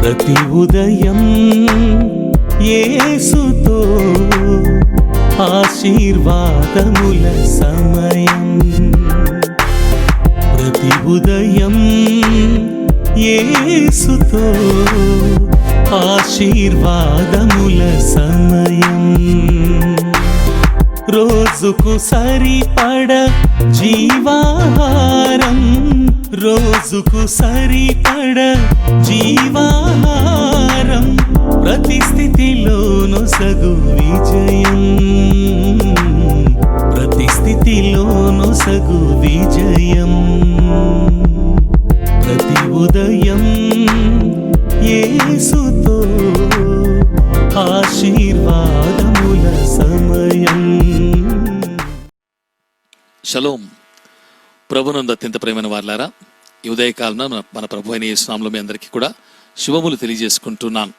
ప్రతి ఉదయం యేసుతో ఆశీర్వాదముల సమయం. ప్రతి ఉదయం యేసుతో ఆశీర్వాదముల సమయం. రోజుకు సరిపడ జీవాహారం, రోజుకు సరిపడ జీవాహారం, ప్రతి స్థితిలోను సగు విజయం, ప్రతి స్థితిలోను సగు విజయం. ప్రతి ఉదయం యేసుతో ఆశీర్వాదముల సమయం. షలోం. ప్రభునందు అత్యంత ప్రేమైన వారలారా, ఈ ఉదయకాలన మన ప్రభు అయిన యేసు నామములో మీ అందరికీ కూడా శుభములు తెలియజేసుకుంటున్నాను.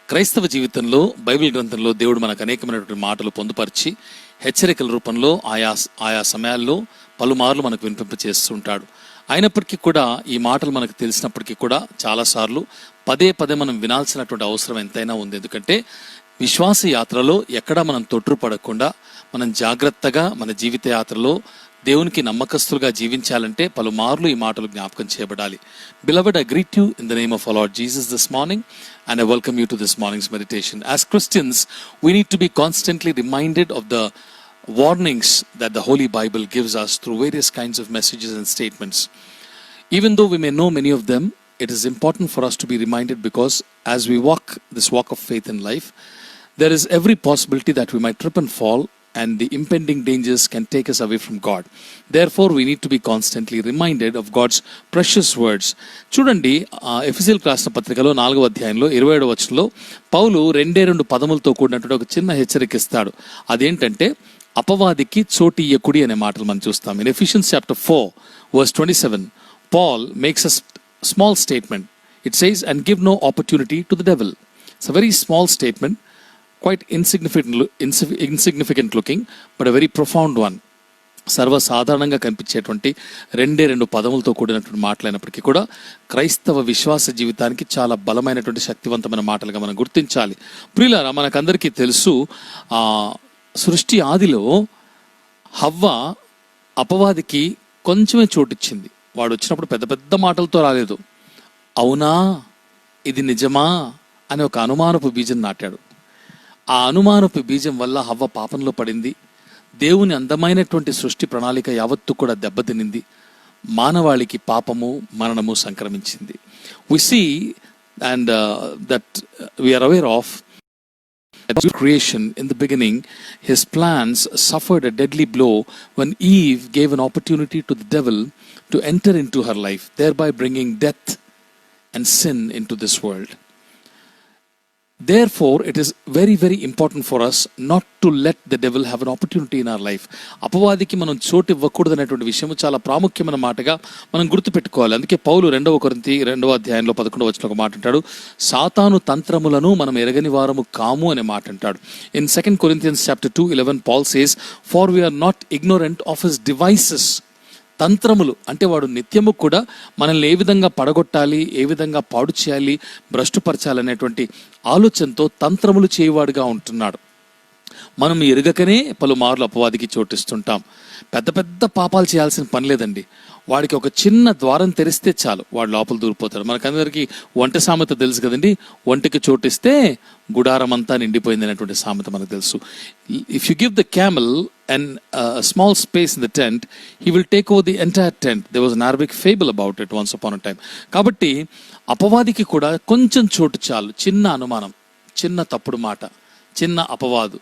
క్రైస్తవ జీవితంలో బైబిల్ గ్రంథంలో దేవుడు మనకు అనేకమైనటువంటి మాటలు పొందుపరిచి హెచ్చరికల రూపంలో ఆయా సమయాల్లో పలుమార్లు మనకు వినిపింపచేస్తుంటాడు. అయినప్పటికీ కూడా ఈ మాటలు మనకు తెలిసినప్పటికీ కూడా చాలాసార్లు పదే మనం వినాల్సినటువంటి అవసరం ఎంతైనా ఉంది. ఎందుకంటే విశ్వాస యాత్రలో ఎక్కడా మనం తొట్టుపడకుండా మనం జాగ్రత్తగా మన జీవిత యాత్రలో దేవునికి నమ్మకస్తులుగా జీవించాలంటే పలుమార్లు ఈ మాటలు జ్ఞాపకం చేయబడాలి. Beloved, I greet you in the name of our Lord Jesus this morning and I welcome you to this morning's meditation. As Christians, we need to be constantly reminded of the warnings that the Holy Bible gives us through various kinds of messages and statements. Even though we may know many of them, it is important for us to be reminded, because as we walk this walk of faith in life, there is every possibility that we might trip and fall, and the impending dangers can take us away from God. Therefore, we need to be constantly reminded of God's precious words. చూడండి, ఎఫెసీయులకు రాసిన పత్రికలో 4వ అధ్యాయంలో 27వ వచనంలో పౌలు 2 పదములతో కూడినటువంటి ఒక చిన్న హెచ్చరిక ఇస్తాడు. అదేంటంటే అపవాదికి చోటు ఇయ్యకుడి అనే మాటలు మనం చూస్తాం. In Ephesians chapter 4 verse 27, Paul makes a small statement. It says, and give no opportunity to the devil. It's a very small statement, quite insignificant looking, but a very profound one. సర్వసాధారణంగా కనిపించేటువంటి 2 పదములతో కూడినటువంటి మాటలైనప్పటికీ కూడా క్రైస్తవ విశ్వాస జీవితానికి చాలా బలమైనటువంటి శక్తివంతమైన మాటలుగా మనం గుర్తించాలి. ప్రియులారా, మనకందరికీ తెలుసు, సృష్టి ఆదిలో హవ్వ అపవాదికి కొంచెమే చోటిచ్చింది. వాడు వచ్చినప్పుడు పెద్ద మాటలతో రాలేదు. అవునా, ఇది నిజమా అని ఒక అనుమానపు బీజం నాటాడు. ఆ అనుమానపు బీజం వల్ల హవ్వ పాపంలో పడింది. దేవుని అందమైనటువంటి సృష్టి ప్రణాళిక యావత్తు కూడా దెబ్బతినింది. మానవాళికి పాపము, మరణము సంక్రమించింది. We see and that we are aware of creation. In the beginning, his plans suffered a deadly blow when Eve gave an opportunity to the devil to enter into her life, thereby bringing death and sin into this world. Therefore, it is very important for us not to let the devil have an opportunity in our life. అపవాదికి మనం చోటు ఇవ్వకూడదు అనేటువంటి విషయం చాలా ప్రాముఖ్యమైన మాటగా మనం గుర్తుపెట్టుకోవాలి. అందుకే పౌలు 2వ కొరింథీ 2వ అధ్యాయంలో 11వ వచనంలో ఒక మాట అంటాడు, సాతాను తంత్రములను మనం ఎరగని వారము కాము అనే మాట అంటాడు. In 2 Corinthians chapter 2:11, Paul says, for we are not ignorant of his devices. తంత్రములు అంటే వాడు నిత్యము కూడా మనల్ని ఏ విధంగా పడగొట్టాలి, ఏ విధంగా పాడు చేయాలి, భ్రష్టుపరచాలనేటువంటి ఆలోచనతో తంత్రములు చేయవాడుగా ఉంటున్నాడు. మనం ఎరుగకనే పలుమార్లు అపవాదికి చోటిస్తుంటాం. పెద్ద పాపాలు చేయాల్సిన పని లేదండి. వాడికి ఒక చిన్న ద్వారం తెరిస్తే చాలు, వాడు లోపల దూరిపోతాడు. మనకందరికీ వంట సామెత తెలుసు కదండి, వంటకి చోటిస్తే గుడారం అంతా నిండిపోయింది అనేటువంటి సామెత మనకు తెలుసు. If you give the camel and small space in the tent, he will take over the entire tent. There was an Arabic fable about it once upon a time. కాబట్టి అపవాదికి కూడా కొంచెం చోటు చాలు. చిన్న అనుమానం, చిన్న తప్పుడు మాట, చిన్న అపవాదు,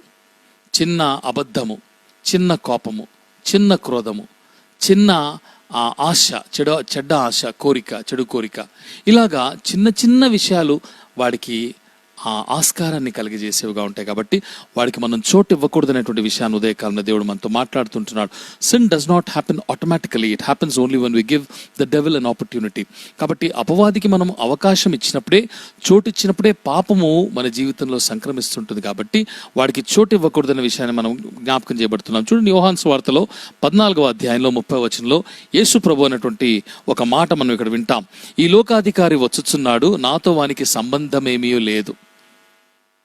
చిన్న అబద్ధము, చిన్న కోపము, చిన్న క్రోధము, చిన్న ఆశ, చెడ్డ ఆశ, కోరిక, చెడు కోరిక, ఇలాగా చిన్న విషయాలు వాడికి ఆ ఆస్కారాన్ని కలిగజేసేవిగా ఉంటాయి. కాబట్టి వాడికి మనం చోటు ఇవ్వకూడదు అనేటువంటి విషయాన్ని ఉదయకాలంలో దేవుడు మనతో మాట్లాడుతుంటున్నాడు. Sin does not happen automatically, it happens only when we give the devil an opportunity. కాబట్టి అపవాదికి మనం అవకాశం ఇచ్చినప్పుడే, చోటు ఇచ్చినప్పుడే పాపము మన జీవితంలో సంక్రమిస్తుంటుంది. కాబట్టి వాడికి చోటు ఇవ్వకూడదనే విషయాన్ని మనం జ్ఞాపకం చేయబడుతున్నాం. చూడండి, యోహాను సువార్తలో 14వ అధ్యాయంలో 30వ వచనంలో యేసు ప్రభు అనేటువంటి ఒక మాట మనం ఇక్కడ వింటాం. ఈ లోకాధికారి వచ్చుచున్నాడు, నాతో వానికి సంబంధమేమీ లేదు.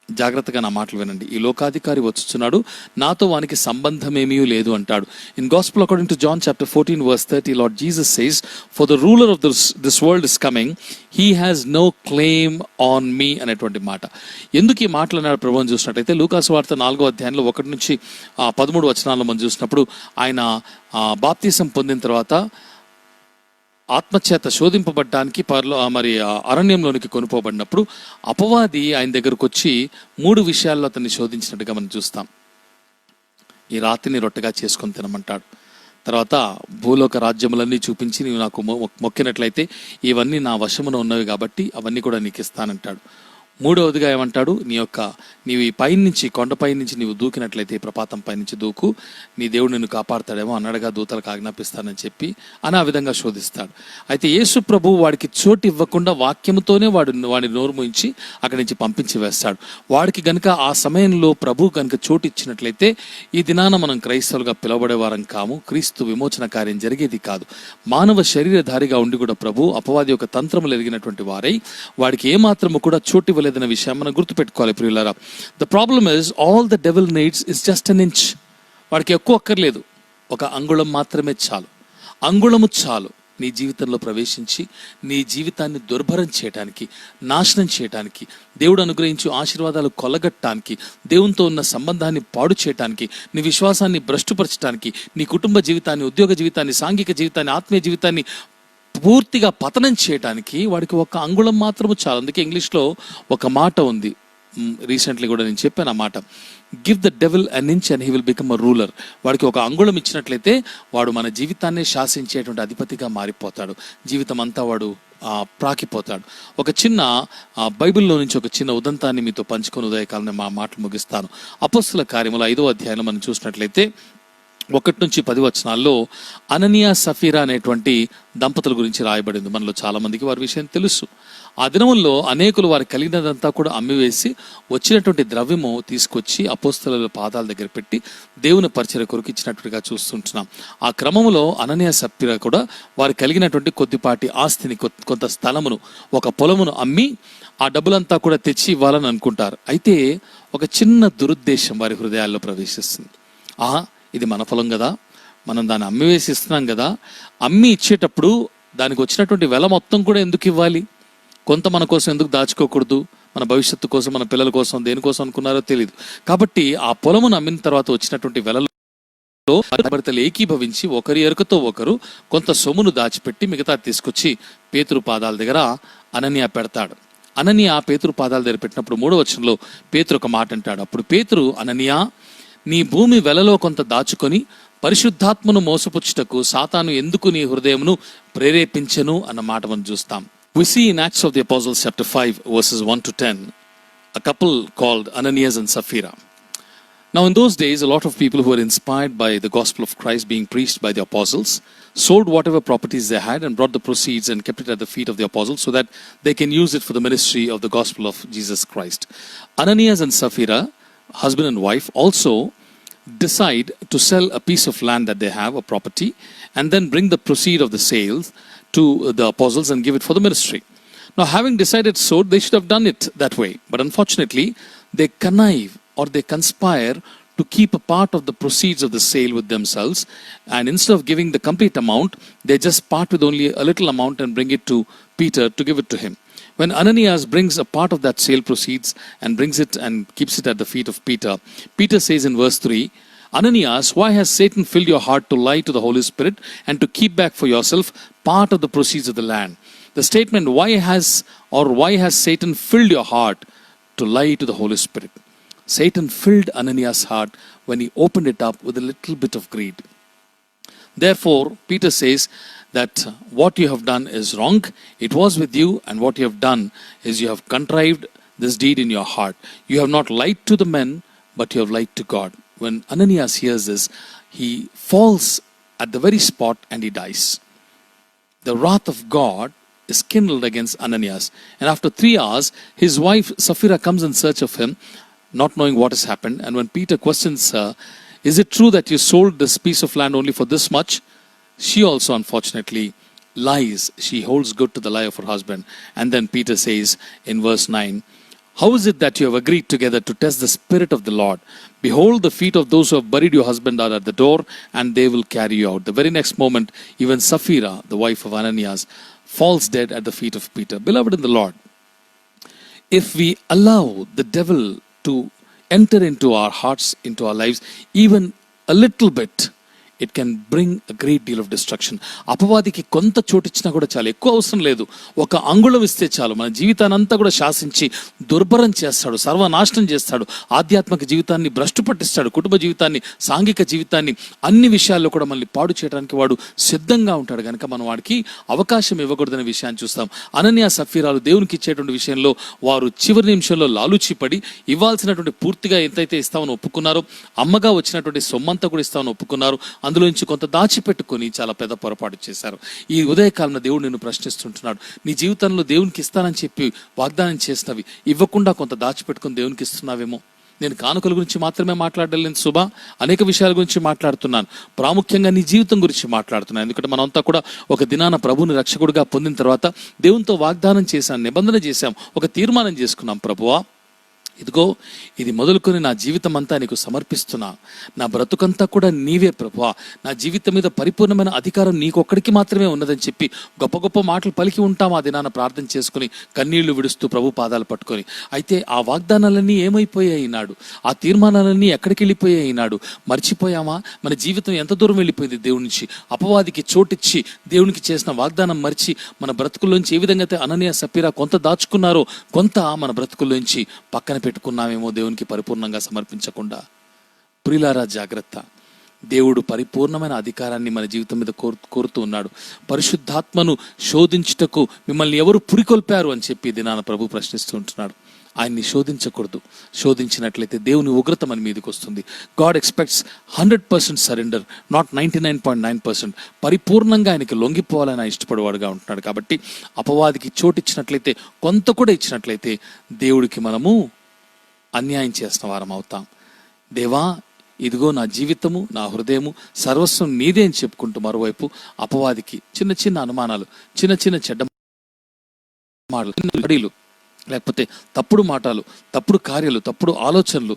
జాగ్రత్తగా నా మాటలు వినండి. ఈ లోకాధికారి వచ్చుచున్నాడు, నాతో వానికి సంబంధమేమీ లేదు అంటాడు. In gospel according to John chapter 14 verse 30, Lord Jesus says, for the ruler of this world is coming, he has no claim on me అనేటువంటి మాట. ఎందుకు ఈ మాటలు అన్నాడు ప్రభువుని చూసినట్టయితే, లూకాసు వార్త 4వ అధ్యాయంలో 1 నుంచి 13 వచనాల్లో మనం చూసినప్పుడు, ఆయన బాప్తిసం పొందిన తర్వాత ఆత్మచేత శోధింపబడ్డానికి అరణ్యంలోనికి కొనుపోబడినప్పుడు అపవాది ఆయన దగ్గరకు వచ్చి 3 విషయాల్లో అతన్ని శోధించినట్టుగా మనం చూస్తాం. ఈ రాత్రిని రొట్టెగా చేసుకొని తినమంటాడు. తర్వాత భూలోక రాజ్యములన్నీ చూపించి, నీవు నాకు మొక్కినట్లయితే ఇవన్నీ నా వశమున ఉన్నవి కాబట్టి అవన్నీ కూడా నీకు ఇస్తానంటాడు. 3వదిగా ఏమంటాడు, నీవు ఈ పైనుంచి, కొండపై నుంచి నీవు దూకినట్లయితే, ప్రపాతం పైనుంచి దూకు, నీ దేవుడు నిన్ను కాపాడతాడేమో, అన్నడగా దూతలకు ఆజ్ఞాపిస్తానని చెప్పి ఆ విధంగా శోధిస్తాడు. అయితే యేసు ప్రభు వాడికి చోటు ఇవ్వకుండా వాక్యముతోనే వాడిని నోరు మూయించి అక్కడి నుంచి పంపించి వేస్తాడు. వాడికి గనుక ఆ సమయంలో ప్రభు కనుక చోటు ఇచ్చినట్లయితే ఈ దినాన మనం క్రైస్తవులుగా పిలవబడే వారం కాము, క్రీస్తు విమోచన కార్యం జరిగేది కాదు. మానవ శరీరధారిగా ఉండి కూడా ప్రభు అపవాది యొక్క తంత్రములు ఎరిగినటువంటి వారై వాడికి ఏమాత్రము కూడా చోటు ఇవ్వలేదన్న విషయం మనం గుర్తుపెట్టుకోవాలి ప్రియులారా. The problem is, all the devil needs is just an inch. వాడికి ఎక్కువ అక్కర్లేదు, ఒక అంగుళం మాత్రమే చాలు. అంగుళము చాలు నీ జీవితంలో ప్రవేశించి నీ జీవితాన్ని దుర్భరం చేయటానికి, నాశనం చేయటానికి, దేవుడు అనుగ్రహించు ఆశీర్వాదాలు కొల్లగట్టడానికి, దేవునితో ఉన్న సంబంధాన్ని పాడు చేయటానికి, నీ విశ్వాసాన్ని భ్రష్టుపరచడానికి, నీ కుటుంబ జీవితాన్ని, ఉద్యోగ జీవితాన్ని, సాంఘిక జీవితాన్ని, ఆత్మీయ జీవితాన్ని పూర్తిగా పతనం చేయడానికి వాడికి ఒక అంగుళం మాత్రము చాలు. అందుకే ఇంగ్లీష్లో ఒక మాట ఉంది, రీసెంట్లీ కూడా నేను చెప్పాను ఆ మాట, give the devil an inch and he will become a ruler. వాడికి ఒక అంగుళం ఇచ్చినట్లయితే వాడు మన జీవితాన్ని శాసించేటువంటి అధిపతిగా మారిపోతాడు. జీవితం అంతా వాడు ప్రాకిపోతాడు. ఒక చిన్న బైబిల్లో నుంచి ఒక చిన్న ఉదంతాన్ని మీతో పంచుకొని ఉదయకాలం మా మాటలు ముగిస్తాను. అపోస్తుల కార్యములు 5వ అధ్యాయంలో మనం చూసినట్లయితే 1 నుంచి 10 వచనాల్లో అననీయా సఫీరా అనేటువంటి దంపతుల గురించి రాయబడింది. మనలో చాలా మందికి వారి విషయం తెలుసు. ఆ దినముల్లో అనేకులు వారు కలిగినదంతా కూడా అమ్మివేసి వచ్చినటువంటి ద్రవ్యము తీసుకొచ్చి అపోస్తలుల పాదాల దగ్గర పెట్టి దేవుని పరిచర్య కొరకు ఇచ్చినట్టుగా చూస్తుంటున్నాం. ఆ క్రమంలో అననీయా సఫీరా కూడా వారు కలిగినటువంటి కొద్దిపాటి ఆస్తిని, కొంత స్థలమును, ఒక పొలమును అమ్మి ఆ డబ్బులంతా కూడా తెచ్చి ఇవ్వాలని అనుకుంటారు. అయితే ఒక చిన్న దురుద్దేశం వారి హృదయాల్లో ప్రవేశిస్తుంది. ఇది మన పొలం కదా, మనం దాన్ని అమ్మి వేసి ఇస్తున్నాం కదా, అమ్మి ఇచ్చేటప్పుడు దానికి వచ్చినటువంటి వెల మొత్తం కూడా ఎందుకు ఇవ్వాలి, కొంత మన కోసం ఎందుకు దాచుకోకూడదు, మన భవిష్యత్తు కోసం, మన పిల్లల కోసం, దేనికోసం అనుకున్నారో తెలియదు. కాబట్టి ఆ పొలమును అమ్మిన తర్వాత వచ్చినటువంటి వెలలో భర్తలు ఏకీభవించి ఒకరి ఎరుకతో ఒకరు కొంత సొమ్మును దాచిపెట్టి మిగతా తీసుకొచ్చి పేతురు పాదాల దగ్గర అననీయా పెడతాడు. అననీయా పేతురు పాదాల దగ్గర పెట్టినప్పుడు 3వ వచనంలో పేతురు ఒక మాట అంటాడు. అప్పుడు పేతురు, అననీయా, నీ భూమి వెలలో కొంత దాచుకొని పరిశుద్ధాత్మను మోసపుచ్చుటకు సాతాను ఎందుకు నీ హృదయమును ప్రేరేపించెను అన్న మాట మనం చూస్తాం. We see in Acts of the Apostles chapter 5 verses 1 to 10 a couple called Ananias and Sapphira. Now in those days a lot of people who were inspired by the gospel of Christ being preached by the apostles sold whatever properties they had and brought the proceeds and kept it at the feet of the apostles so that they can use it for the ministry of the gospel of Jesus Christ. Ananias and Sapphira, husband and wife, also decide to sell a piece of land that they have, a property, and then bring the proceed of the sales to the apostles and give it for the ministry. Now, having decided so, they should have done it that way. But unfortunately, they connive or they conspire to keep a part of the proceeds of the sale with themselves, and instead of giving the complete amount, they just part with only a little amount and bring it to Peter to give it to him. When Ananias brings a part of that sale proceeds and brings it and keeps it at the feet of Peter, Peter says in verse 3, Ananias, why has Satan filled your heart to lie to the Holy Spirit and to keep back for yourself part of the proceeds of the land? The statement, why has Satan filled your heart to lie to the Holy Spirit? Satan filled Ananias' heart when he opened it up with a little bit of greed. Therefore, Peter says that what you have done is wrong. It was with you, and what you have done is you have contrived this deed in your heart. You have not lied to the men, but you have lied to God. When Ananias hears this, he falls at the very spot and he dies. The wrath of God is kindled against Ananias. And after 3 hours, his wife Sapphira comes in search of him, not knowing what has happened. And when Peter questions her, is it true that you sold this piece of land only for this much? She also unfortunately lies. She holds good to the lie of her husband. And then Peter says in verse 9, how is it that you have agreed together to test the Spirit of the Lord? Behold, the feet of those who have buried your husband are at the door, and they will carry you out. The very next moment, even Sapphira, the wife of Ananias, falls dead at the feet of Peter. Beloved in the Lord, if we allow the devil to enter into our hearts, into our lives, even a little bit, it can bring a great deal of destruction. అపవాదికి కొంత చోటిచ్చినా కూడా చాలు, ఎక్కువ అవసరం లేదు. ఒక అంగుళం ఇస్తే చాలు, మన జీవితాన్ని అంతా కూడా శాసించి దుర్భరం చేస్తాడు, సర్వనాశనం చేస్తాడు, ఆధ్యాత్మిక జీవితాన్ని భ్రష్టు పట్టిస్తాడు, కుటుంబ జీవితాన్ని, సాంఘిక జీవితాన్ని, అన్ని విషయాల్లో కూడా మనల్ని పాడు చేయడానికి వాడు సిద్ధంగా ఉంటాడు. కనుక మనం వాడికి అవకాశం ఇవ్వకూడదనే విషయాన్ని చూస్తాం. అననీయ సఫీరాలు దేవునికి ఇచ్చేటువంటి విషయంలో వారు చివరి నిమిషంలో లాలూచిపడి ఇవ్వాల్సినటువంటి పూర్తిగా ఎంతైతే ఇస్తామని ఒప్పుకున్నారో, అమ్మగా వచ్చినటువంటి సొమ్మంతా కూడా ఇస్తామని ఒప్పుకున్నారు, అందులో నుంచి కొంత దాచిపెట్టుకొని చాలా పెద్ద పొరపాటు చేశారు. ఈ ఉదయకాలంలో దేవుడు నిన్ను ప్రశ్నిస్తుంటున్నాడు. నీ జీవితంలో దేవునికి ఇస్తానని చెప్పి వాగ్దానం చేసినవి ఇవ్వకుండా కొంత దాచిపెట్టుకొని దేవునికి ఇస్తున్నావేమో. నేను కానుకల గురించి మాత్రమే మాట్లాడలేను శుభ, అనేక విషయాల గురించి మాట్లాడుతున్నాను. ప్రాముఖ్యంగా నీ జీవితం గురించి మాట్లాడుతున్నాను. ఎందుకంటే మనమంతా కూడా ఒక దినాన ప్రభువుని రక్షకుడిగా పొందిన తర్వాత దేవునితో వాగ్దానం చేశాం, నిబంధన చేశాం, ఒక తీర్మానం చేసుకున్నాం. ప్రభువా, ఇదిగో ఇది మొదలుకొని నా జీవితం అంతా నీకు సమర్పిస్తున్నా, నా బ్రతుకంతా కూడా నీవే ప్రభువా, నా జీవితం మీద పరిపూర్ణమైన అధికారం నీకొక్కడికి మాత్రమే ఉన్నదని చెప్పి గొప్ప గొప్ప మాటలు పలికి ఉంటాం. ఆ దినాన ప్రార్థన చేసుకుని కన్నీళ్లు విడుస్తూ ప్రభు పాదాలు పట్టుకొని. అయితే ఆ వాగ్దానాలన్నీ ఏమైపోయాయి నాడు, ఆ తీర్మానాలన్నీ ఎక్కడికి వెళ్ళిపోయాయి నాడు, మర్చిపోయామా? మన జీవితం ఎంత దూరం వెళ్ళిపోయింది దేవుడి నుంచి. అపవాదికి చోటిచ్చి దేవునికి చేసిన వాగ్దానం మర్చి మన బ్రతుకుల్లోంచి ఏ విధంగా అయితే అననీయ సఫీరా కొంత దాచుకున్నారో, కొంత మన బ్రతుకుల్లోంచి పక్కన పెట్టుకున్నామేమో దేవునికి పరిపూర్ణంగా సమర్పించకుండా. ప్రియులారా, జాగ్రత్త. దేవుడు పరిపూర్ణమైన అధికారాన్ని మన జీవితం మీద కోరుతూ ఉన్నాడు. పరిశుద్ధాత్మను శోధించుటకు మిమ్మల్ని ఎవరు పురికొల్పారు అని చెప్పి దినాన ప్రభు ప్రశ్నిస్తూ ఉంటున్నాడు. ఆయన్ని శోధించకూడదు. శోధించినట్లయితే దేవుని ఉగ్రత మన మీదకి వస్తుంది. God expects 100% surrender, not 99.9%. పరిపూర్ణంగా ఆయనకి లొంగిపోవాలని ఆయన ఇష్టపడేవాడుగా ఉంటున్నాడు. కాబట్టి అపవాదికి చోటిచ్చినట్లయితే, కొంత కూడా ఇచ్చినట్లయితే దేవుడికి మనము అన్యాయం చేసిన వారం అవుతాం. దేవా, ఇదిగో నా జీవితము, నా హృదయము, సర్వస్వం నీదే అని చెప్పుకుంటూ మరోవైపు అపవాదికి చిన్న చిన్న అనుమానాలు, చిన్న చిన్న చెడ్డ మాటలు, లేకపోతే తప్పుడు మాటలు, తప్పుడు కార్యాలు, తప్పుడు ఆలోచనలు,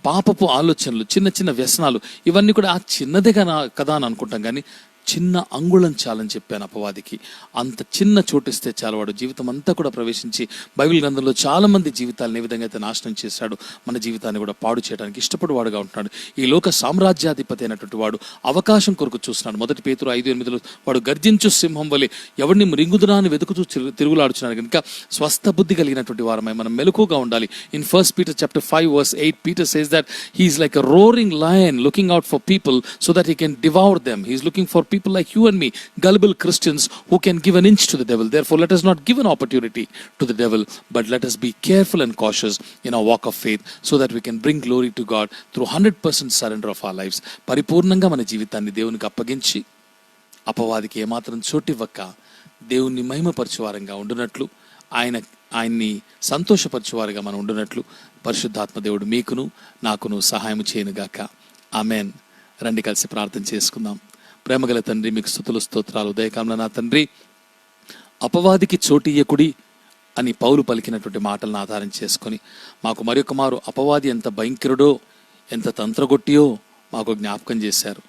పాపపు ఆలోచనలు, చిన్న చిన్న వ్యసనాలు, ఇవన్నీ కూడా ఆ చిన్నదే కదా అని అనుకుంటాం. కానీ చిన్న అంగుళం చాలని చెప్పాను అపవాదికి. అంత చిన్న చోటిస్తే చాలు, వాడు జీవితం అంతా కూడా ప్రవేశించి బైబిల్ గ్రంథంలో చాలా మంది జీవితాలను ఏ విధంగా అయితే నాశనం చేశాడు, మన జీవితాన్ని కూడా పాడు చేయడానికి ఇష్టపడేవాడుగా ఉంటున్నాడు. ఈ లోక సామ్రాజ్యాధిపతి అయినటువంటి వాడు అవకాశం కొరకు చూస్తున్నాడు. 1 పేతురు 5:8 వాడు గర్జించు సింహం వలె ఎవరిని మృంగుదునా అని వెతుకుతూ తిరుగులాడుచున్నాడు. కనుక స్వస్థ బుద్ధి కలిగినటువంటి వారమై మనం మెలకుగా ఉండాలి. In 1 Peter chapter 5:8 Peter says that he is like a roaring lion looking out for people so that he can devour them. He is looking for people like you and me, gullible Christians who can give an inch to the devil. Therefore, let us not give an opportunity to the devil, but let us be careful and cautious in our walk of faith so that we can bring glory to God through 100% surrender of our lives. పరిపూర్ణంగా మన జీవితాన్ని దేవునికి అప్పగించి అపవాదికి ఏమాత్రం చోటివ్వక దేవుణ్ణి మహిమపరచువారంగా ఉండునట్లు, ఆయన్ని సంతోషపరచువారుగా మనం ఉండునట్లు పరిశుద్ధాత్మ దేవుడు మీకును నాకును సహాయం చేయనుగాక. ఆమెన్. రండి కలిసి ప్రార్థన చేసుకుందాం. ప్రేమగల తండ్రి, మీకు స్తుతులు స్తోత్రాలు. ఉదయకాలంలో నా తండ్రి, అపవాదికి చోటియ్యకుడి అని పౌలు పలికినటువంటి మాటలను ఆధారం చేసుకొని మాకు మరొక మారు అపవాది ఎంత భయంకరుడో, ఎంత తంత్రగొట్టియో మాకు జ్ఞాపకం చేశారు.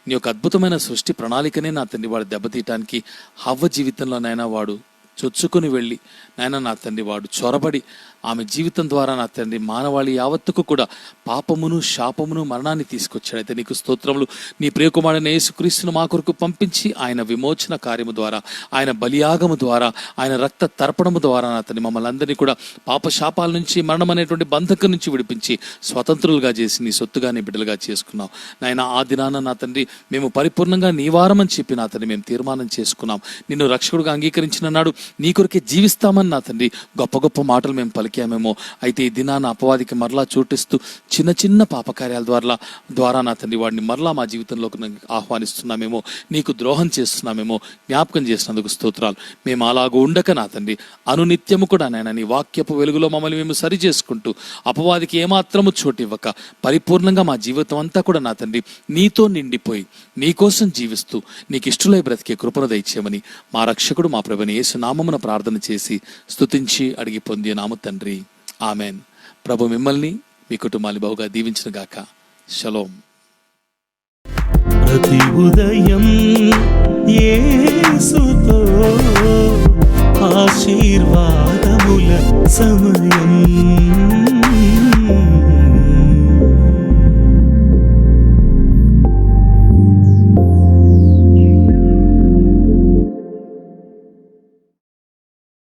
నీ యొక్క అద్భుతమైన సృష్టి ప్రణాళికనే నా తండ్రి వాడు దెబ్బతీయటానికి హవ్వ జీవితంలోనైనా వాడు చొచ్చుకొని వెళ్ళి, నాయన నా తండ్రి వాడు చొరబడి ఆమె జీవితం ద్వారా నా తండ్రి మానవాళి యావత్తుకు కూడా పాపమును, శాపమును, మరణాన్ని తీసుకొచ్చాడు. అయితే నీకు స్తోత్రములు. నీ ప్రియకుమారుడైన యేసుక్రీస్తును మా కొరకు పంపించి ఆయన విమోచన కార్యము ద్వారా, ఆయన బలియాగము ద్వారా, ఆయన రక్త తర్పణము ద్వారా నా తండ్రి మమ్మల్ని అందరినీ కూడా పాప శాపాల నుంచి, మరణం అనేటువంటి బంధకం నుంచి విడిపించి స్వతంత్రులుగా చేసి నీ సొత్తుగా, నీ బిడ్డలుగా చేసుకున్నావు. నాయన ఆ దినాన నా తండ్రి మేము పరిపూర్ణంగా నీ వారమని చెప్పి నా తండ్రి మేము తీర్మానం చేసుకున్నాం. నిన్ను రక్షకుడుగా అంగీకరించిన నాడు నీ కొరకే జీవిస్తామని నా తండ్రి గొప్ప గొప్ప మాటలు మేము పలికామేమో. అయితే ఈ దినాన అపవాదికి మరలా చోటిస్తూ చిన్న చిన్న పాపకార్యాల ద్వారా నా తండ్రి వాడిని మరలా మా జీవితంలోకి ఆహ్వానిస్తున్నామేమో, నీకు ద్రోహం చేస్తున్నామేమో జ్ఞాపకం చేసినందుకు స్తోత్రాలు. మేము అలాగూ ఉండక నా తండ్రి అనునిత్యము కూడా నాయన నీ వాక్యపు వెలుగులో మమ్మల్ని మేము సరి చేసుకుంటూ అపవాదికి ఏమాత్రము చోటు ఇవ్వక పరిపూర్ణంగా మా జీవితం అంతా కూడా నా తండ్రి నీతో నిండిపోయి నీకోసం జీవిస్తూ నీకు ఇష్టలై బ్రతికే కృపను దయచేయమని మా రక్షకుడు మా ప్రభుని యేసు నామమున ప్రార్థన చేసి స్తుతించి అడిగి పొంది నాము తండ్రి, ఆమెన్. ప్రభు మిమ్మల్ని మీ కుటుంబాన్ని బహుగా దీవించును గాక. షలోం. ప్రతి ఉదయం యేసుతో ఆశీర్వాదముల సమయం.